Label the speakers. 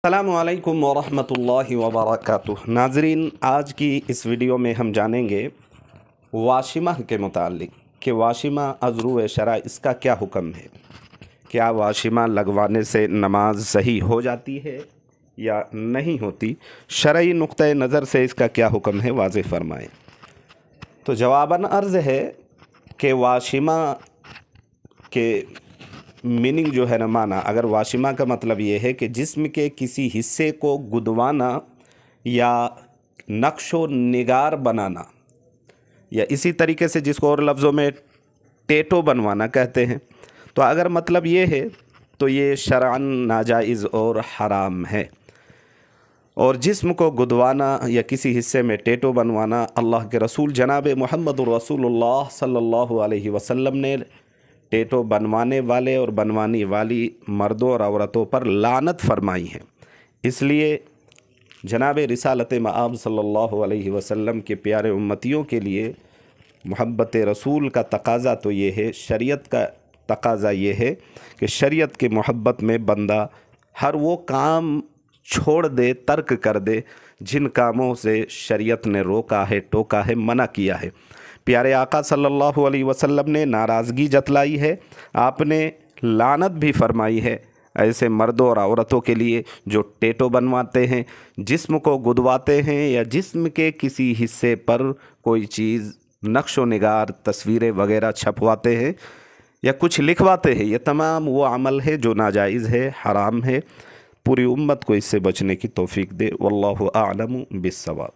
Speaker 1: अस्सलामु अलैकुम वरहमतुल्लाहि वबरकातुह। नाज़रीन, आज की इस वीडियो में हम जानेंगे वाशिमा के मुताल्लिक कि वाशिमा अज़रू शरा इसका क्या हुक्म है। क्या वाशिमा लगवाने से नमाज सही हो जाती है या नहीं होती? शरई नुक्ते नज़र से इसका क्या हुक्म है, वाज़ेह फरमाएँ। तो जवाबन अर्ज़ है कि वाशिमा के मीनिंग जो है ना, माना, अगर वाशिमा का मतलब ये है कि जिस्म के किसी हिस्से को गुदवाना या नक्शो निगार बनाना, या इसी तरीके से जिसको और लफ्ज़ों में टेटो बनवाना कहते हैं, तो अगर मतलब ये है तो ये शरअन नाजाइज़ और हराम है। और जिस्म को गुदवाना या किसी हिस्से में टेटो बनवाना, अल्लाह के रसूल जनाब मुहम्मदुर रसूलुल्लाह सल्लल्लाहु अलैहि वसल्लम ने टेटो बनवाने वाले और बनवाने वाली मर्दों और औरतों पर लानत फरमाई है। इसलिए जनाब रिसालत मआब सल्लल्लाहु अलैहि वसल्लम के प्यारे उम्मतियों के लिए मोहब्बत रसूल का तकाज़ा तो ये है, शरीयत का तकाज़ा ये है कि शरीयत की मोहब्बत में बंदा हर वो काम छोड़ दे, तर्क कर दे जिन कामों से शरीयत ने रोका है, टोका है, मना किया है। प्यारे आका सल्लल्लाहु अलैहि वसल्लम ने नाराज़गी जतलाई है, आपने लानत भी फरमाई है ऐसे मर्दों और औरतों के लिए जो टेटो बनवाते हैं, जिस्म को गुदवाते हैं या जिस्म के किसी हिस्से पर कोई चीज़ नक्शो निगार, तस्वीरें वगैरह छपवाते हैं या कुछ लिखवाते हैं। ये तमाम वो अमल है जो नाजायज़ है, हराम है। पूरी उम्मत को इससे बचने की तौफीक दे। वल्लाहु आलमु बिस्सवाब।